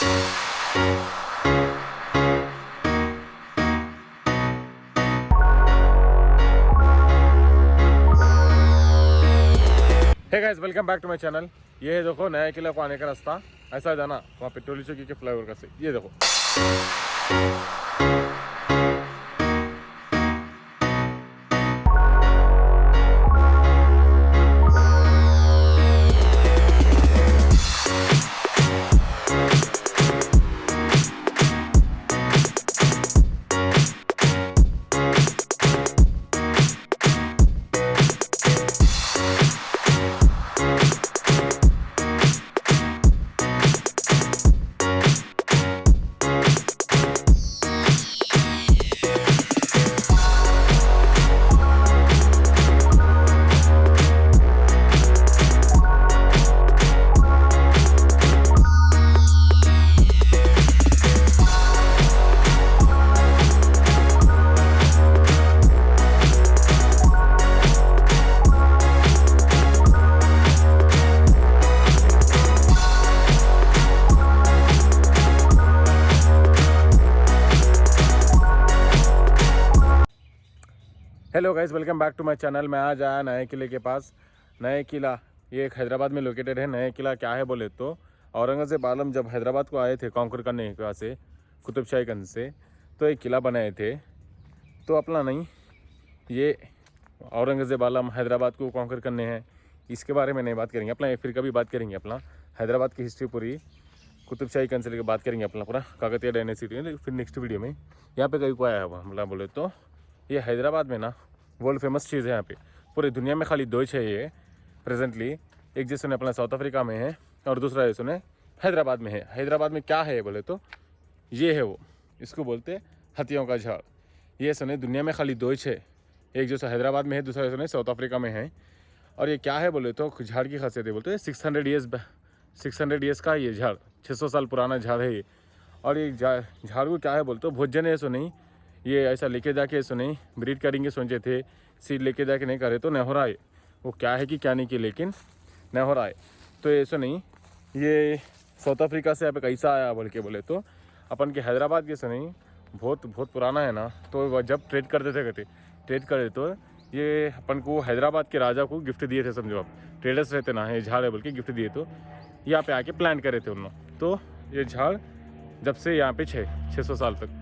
Hey guys, welcome back to my channel. ये है देखो नया किला को आने का रास्ता। ऐसा जाना वहाँ पेट्रोल चौकी के फ्लाईओवर का से। ये देखो hello guys, welcome back to my channel. मैं आज आया नए किले के पास। नए किला ये एक हैदराबाद में लोकेटेड है। नए किला क्या है बोले तो औरंगज़ेब आलम जब हैदराबाद को आए थे कॉन्कर करने के से कुतुबशाही गंज से, तो एक किला बनाए थे। तो अपना नहीं, ये औरंगज़ेब आलम हैदराबाद को कॉन्कर करने हैं, इसके बारे में नहीं बात करेंगे। अपना फिर कभी बात करेंगे अपना हैदराबाद की हिस्ट्री पूरी कुतुबशाही गंज से लेकर बात करेंगे अपना पूरा काकतीय डायनेस्टी फिर नेक्स्ट वीडियो में। यहाँ पे कहीं को आया हुआ हमला बोले तो ये हैदराबाद में ना वर्ल्ड फेमस चीज़ है। यहाँ पे पूरी दुनिया में खाली दो ही है ये प्रेजेंटली। एक जैसे अपना साउथ अफ्रीका में है और दूसरा जैसे हैदराबाद में है। हैदराबाद में क्या है बोले तो ये है वो, इसको बोलते हाथियों का झाड़। ये सुने दुनिया में खाली दो ही है, एक जैसे हैदराबाद में है, दूसरा जैसे साउथ अफ्रीका में है। और ये क्या है बोले तो झाड़ की खासियत है बोलते 600 ईयर्स का ये झाड़, 600 साल पुराना झाड़ है ये। और ये झाड़ को क्या है बोलते भोजन है। नहीं ये ऐसा लेके जाके नहीं ब्रीड करेंगे सोचे थे, सीड लेके जाके नहीं करे तो नहीं हो रहा है। वो क्या है कि क्या नहीं कि लेकिन नहीं हो रहा है। तो ऐसा नहीं, ये साउथ अफ्रीका से यहाँ पे कैसा आया बोल के बोले तो अपन के हैदराबाद के नहीं बहुत पुराना है ना। तो जब ट्रेड ट्रेड करते तो ये अपन को हैदराबाद के राजा को गिफ्ट दिए थे। समझो आप, ट्रेडर्स रहते ना, ये झाड़ है बोल के गिफ्ट दिए तो यहाँ पे आके प्लांट करे थे उन्होंने। तो ये झाड़ जब से यहाँ पे 600 साल तक,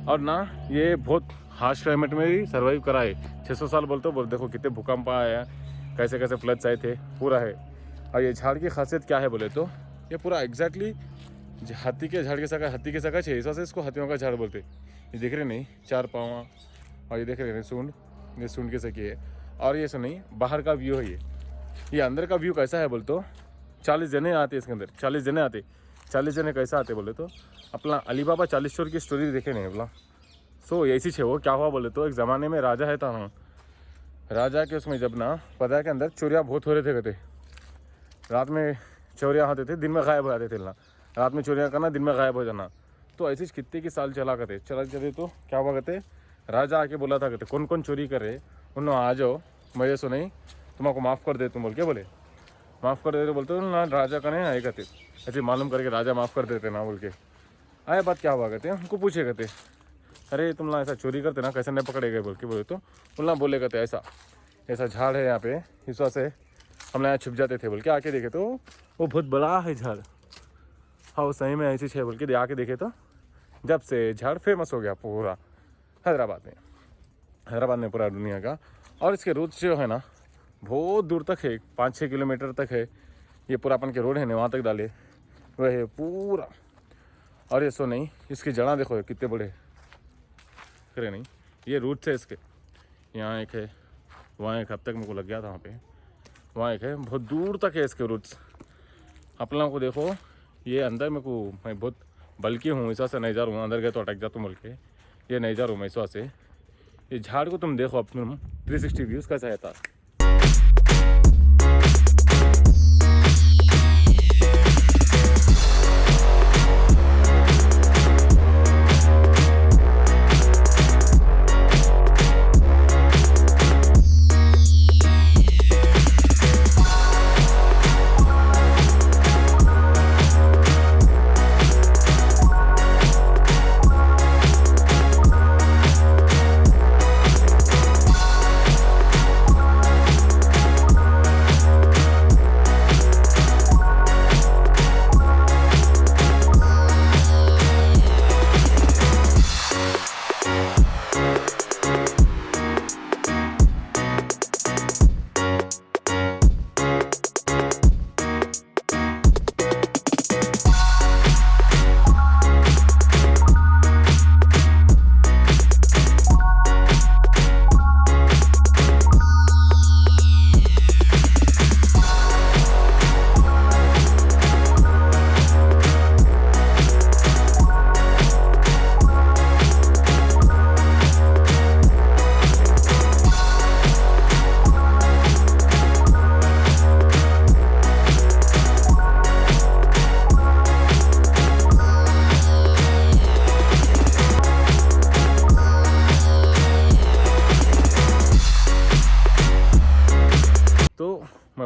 और ना ये बहुत हार्श क्लाइमेट में भी सर्वाइव करा है। 600 साल बोलते हो, देखो कितने भूकंप आया, कैसे कैसे फ्लड्स आए थे, पूरा है। और ये झाड़ की खासियत क्या है बोले तो ये पूरा एग्जैक्टली हाथी के झाड़ के सका, हाथी के सका 6 से इसको हाथियों का झाड़ बोलते। ये देख रहे नहीं 4 पाँव, और ये देख रहे नहीं सूंड, ये सूंड के सकी है। और ये नहीं बाहर का व्यू है। ये अंदर का व्यू कैसा है बोले तो 40 जने आते इसके अंदर, 40 जने आते। 40 जने कैसा आते बोले तो अपना अली बाबा 40 चोर की स्टोरी देखे नहीं बोला। सो ऐसी छे वो क्या हुआ बोले तो एक ज़माने में राजा है था ना, राजा के उसमें जब ना पता के अंदर चोरियाँ बहुत हो रहे थे कहते। रात में चोरियाँ आते थे, दिन में गायब हो जाते थे ना। रात में चोरियाँ करना, दिन में गायब हो जाना। तो ऐसे कितने की साल चला करते तो क्या हुआ कहते, राजा आके बोला था कहते कौन कौन चोरी कर रहे उन आ जाओ, मैं ये नहीं तुमको माफ़ कर दे तुम बोल के बोले। माफ़ कर देते बोलते ना, राजा का नहीं आए कहते, ऐसे मालूम करके राजा माफ़ कर देते ना बोल के। आए बात क्या हुआ कहते उनको पूछे कहते, अरे तुम ना ऐसा चोरी करते ना, कैसे नहीं पकड़े गए बोल के बोले। तो बोलना बोले कहते ऐसा झाड़ है यहाँ पे, इस वजह से हम यहाँ छुप जाते थे बोल के। आके देखे तो वो बहुत बड़ा है झाड़। हाँ वो सही में ऐसी है बोल के आके देखे तो जब से झाड़ फेमस हो गया पूरा हैदराबाद में पूरा दुनिया का। और इसके रूट्स जो है ना बहुत दूर तक है, 5-6 किलोमीटर तक है। ये पूरा अपन के रोड है ना वहाँ तक डाले वह है पूरा। और ये नहीं इसकी जड़ा देखो कितने बड़े करे नहीं, ये रूट्स है इसके। यहाँ एक है, वहाँ एक, अब तक मेरे को लग गया था वहाँ पे, वहाँ एक है, बहुत दूर तक है इसके रूट्स। अपना को देखो ये अंदर मेरे को, मैं बहुत बल्कि हूँ इस से नहीं जा रहा हूँ, अंदर गए तो अटक जाता हूँ बोल के ये नहीं जा रहा हूँ मैं इस से। ये झाड़ को तुम देखो अपने 360 व्यूज़ कैसा रहता।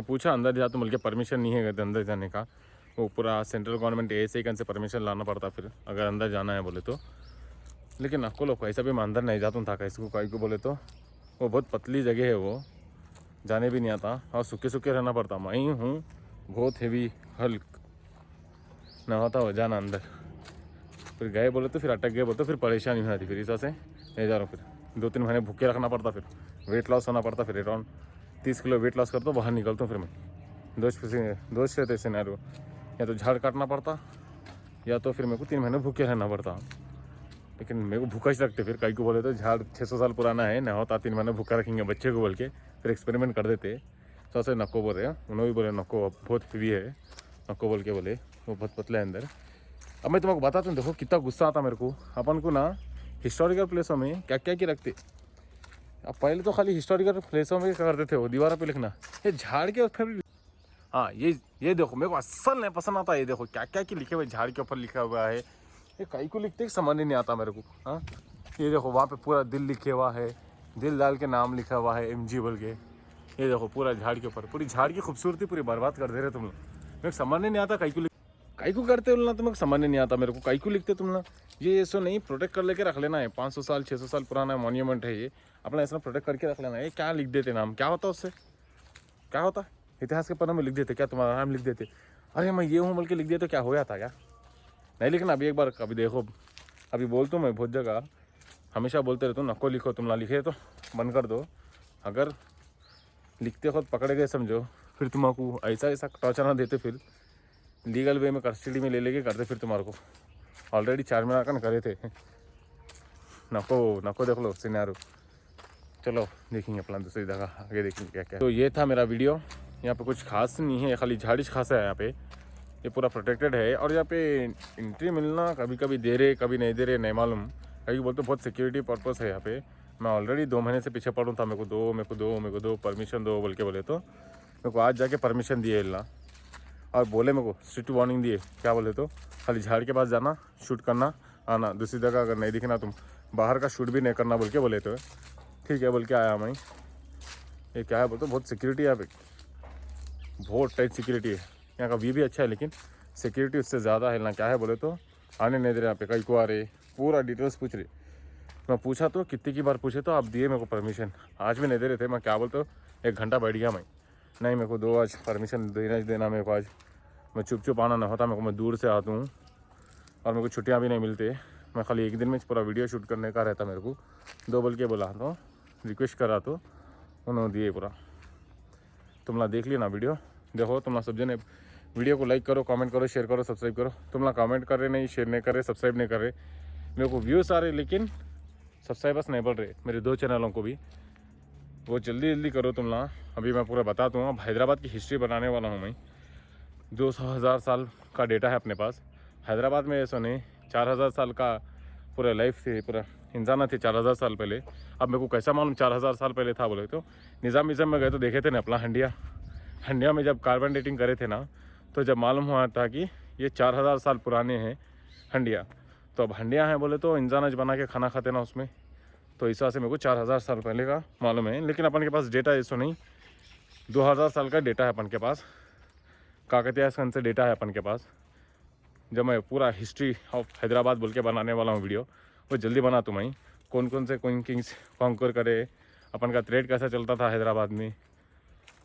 मैं पूछा अंदर जा तो बोल के परमिशन नहीं है कहते अंदर जाने का, वो पूरा सेंट्रल गवर्नमेंट ऐसे ही से परमिशन लाना पड़ता फिर अगर अंदर जाना है बोले तो। लेकिन नको लोग कैसा भी मैं अंदर नहीं जाता था कैसे को कहीं को बोले तो, वो बहुत पतली जगह है, वो जाने भी नहीं आता और सूखे सूखे रहना पड़ता। मैं ही हूँ बहुत हेवी हल्क ना होता हो जाना अंदर, फिर गए बोले तो फिर अटक गए बोले तो फिर परेशानी हो जाती, फिर इस से नहीं जा रहा हूँ। फिर 2-3 महीने भूखे रखना पड़ता, फिर वेट लॉस होना पड़ता, फिर अराउंड 30 किलो वेट लॉस करता बाहर निकलता हूँ। फिर मैं दोस्त रहते सिनेरियो, या तो झाड़ काटना पड़ता या तो फिर मेरे को 3 महीने भूखे रहना पड़ता। लेकिन मेरे को भूखा ही लगते, फिर कहीं को बोले तो झाड़ 600 साल पुराना है ना होता 3 महीने भूखा रखेंगे बच्चे को बोल के फिर एक्सपेरिमेंट कर देते। तो से नको बोल रहे हैं, उन्होंने भी बोले नको बहुत हेवी है, नको बोल के बोले वो बहुत पतला है अंदर। अब मैं तुमको बताता हूँ, देखो कितना गुस्सा आता मेरे को। अपन को ना हिस्टोरिकल प्लेसों में क्या क्या की रखते, अब पहले तो खाली हिस्टोरिकल प्लेसों में क्या करते थे वो दीवारों पे लिखना ये झाड़ के, और फिर हाँ ये देखो मेरे को असल नहीं पसंद आता। ये देखो क्या क्या की लिखे हुए झाड़ के ऊपर लिखा हुआ है, ये कहीं को लिखते समझ नहीं आता मेरे को। हाँ ये देखो वहाँ पे पूरा दिल लिखे हुआ है, दिल डाल के नाम लिखा हुआ है MG बोल के। ये देखो पूरा झाड़ के ऊपर, पूरी झाड़ की खूबसूरती पूरी बर्बाद कर दे रहे तुम लोग। मेरे को समझ नहीं आता कहीं को करते हो ना, तुम्हें समझ नहीं आता मेरे को कहीं को लिखते तुम ना। ये ऐसा नहीं प्रोटेक्ट कर लेके रख लेना है, 500 साल 600 साल पुराना मॉन्यूमेंट है ये, अपना ऐसा प्रोटेक्ट करके रख लेना है। क्या लिख देते नाम, क्या होता उससे, क्या होता इतिहास के पन्नों में लिख देते क्या, तुम्हारा नाम लिख देते, अरे मैं ये हूँ बोल के लिख देते, क्या हो जाता क्या नहीं लिखना। अभी एक बार कभी देखो, अभी बोलता हूँ मैं बहुत जगह, हमेशा बोलते रहता हूँ नको लिखो, तुम ना लिखे तो बंद कर दो। अगर लिखते खुद पकड़े गए समझो, फिर तुम्हारा ऐसा ऐसा टॉर्चर ना देते, फिर लीगल वे में कस्टडी में ले लेके करते फिर तुम्हारे को। ऑलरेडी 4 महीना का करे थे। नको देख लो सिनेरियो। चलो देखेंगे अपना दूसरी जगह आगे, देखेंगे क्या क्या। तो ये था मेरा वीडियो। यहाँ पे कुछ खास नहीं है, खाली झाड़िश खास है यहाँ पे, ये पूरा प्रोटेक्टेड है। और यहाँ पे एंट्री मिलना कभी कभी दे रहे कभी नहीं दे रहे नहीं मालूम, कहीं बोलते बहुत सिक्योरिटी पर्पस है यहाँ पे। मैं ऑलरेडी 2 महीने से पीछे पड़ा था, मेरे को दो परमिशन दो बोल के बोले, तो मेरे को आज जाके परमिशन दिए ना, और बोले मेरे को स्ट्रिक्ट वार्निंग दिए, क्या बोले तो खाली झाड़ के पास जाना, शूट करना, आना, दूसरी जगह अगर नहीं दिखना तुम बाहर का शूट भी नहीं करना बोल के बोले। तो ठीक है बोल के आया मैं। ये क्या है बोलते बहुत सिक्योरिटी है यहाँ पे, बहुत टाइट सिक्योरिटी है। यहाँ का व्यू भी अच्छा है लेकिन सिक्योरिटी उससे ज़्यादा है ना। क्या है बोले तो आने नहीं दे रहे यहाँ पे, कहीं को आ रहे, पूरा डिटेल्स पूछ रहे। मैं पूछा तो कितनी की बार पूछे तो आप दिए मेरे को परमिशन, आज भी नहीं दे रहे थे। मैं क्या बोलते हो 1 घंटा बैठ गया मैं, नहीं मेरे को दो आज परमिशन देना मेरे को आज। मैं चुप आना ना होता मेरे को, मैं दूर से आता हूँ और मेरे को छुट्टियाँ भी नहीं मिलती। मैं खाली एक दिन में पूरा वीडियो शूट करने का रहता मेरे को। 2 बोल के बोला तो रिक्वेस्ट करा तो उन्होंने दिए पूरा। तुम लोग देख लिया ना वीडियो, देखो तुम लोग सब जने वीडियो को लाइक करो, कमेंट करो, शेयर करो, सब्सक्राइब करो। तुम लोग कमेंट कर रहे नहीं, शेयर नहीं कर रहे, सब्सक्राइब नहीं कर रहे। मेरे को व्यूज़ आ रहे लेकिन सब्सक्राइबर्स नहीं बढ़ रहे मेरे 2 चैनलों को भी। वो जल्दी करो तुम लोग। अभी मैं पूरा बता दूँगा, हैदराबाद की हिस्ट्री बनाने वाला हूँ मैं। 200,000 साल का डेटा है अपने पास। हैदराबाद में ऐसा नहीं 4000 साल का पूरा लाइफ थे, पूरा इंसान थे 4000 साल पहले। अब मेरे को कैसा मालूम 4000 साल पहले था बोले तो, निज़ाम में गए तो देखे थे ना अपना हंडिया में जब कार्बन डेटिंग करे थे ना, तो जब मालूम हुआ था कि ये 4000 साल पुराने हैं हंडिया। तो अब हंडिया हैं बोले तो इंसान आज बना के खाना खाते ना उसमें, तो इस वजह से मेरे को 4000 साल पहले का मालूम है। लेकिन अपन के पास डेटा ऐसा नहीं, 2000 साल का डेटा है अपन के पास, काकतीय सन से डेटा है अपन के पास। जब मैं पूरा हिस्ट्री ऑफ हैदराबाद बोल के बनाने वाला हूँ वीडियो, वो जल्दी बना तो मैं कौन से किंग्स कॉन्कर करे, अपन का ट्रेड कैसा चलता था हैदराबाद में,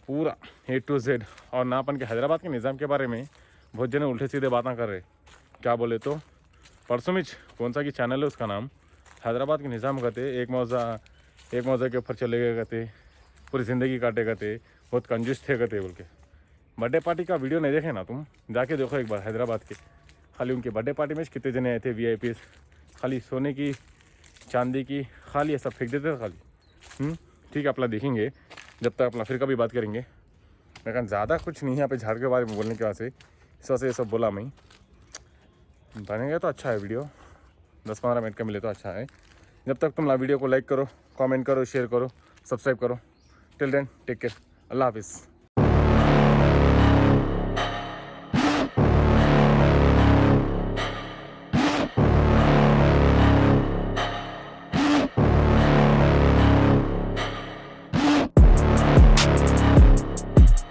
पूरा A to Z। और ना अपन के हैदराबाद के निज़ाम के बारे में बहुत जने उल्टे सीधे बातें कर रहे। क्या बोले तो परसों में कौन सा की चैनल है उसका नाम हैदराबाद के निज़ाम कहते, एक मौजा के ऊपर चले गए कहते, पूरी ज़िंदगी काटे कहते, बहुत कंजूस थे कहते बोल के। बर्थडे पार्टी का वीडियो नहीं देखे ना तुम, जाके देखो एक बार हैदराबाद के। खाली उनके बर्थडे पार्टी में कितने जने आए थे VIP, खाली सोने की चांदी की खाली ये सब फेंक देते थे खाली। ठीक है अपना देखेंगे, जब तक अपना फिर कभी बात करेंगे। लेकिन ज़्यादा कुछ नहीं है यहाँ पे झाड़ के बारे में बोलने के वजह से, इस वजह से ये सब बोला मैं। बनेगा तो अच्छा है वीडियो, 10-15 मिनट का मिले तो अच्छा है। जब तक तुम वीडियो को लाइक करो, कमेंट करो, शेयर करो, सब्सक्राइब करो। टिल देन टेक केयर, अल्लाह हाफिज़।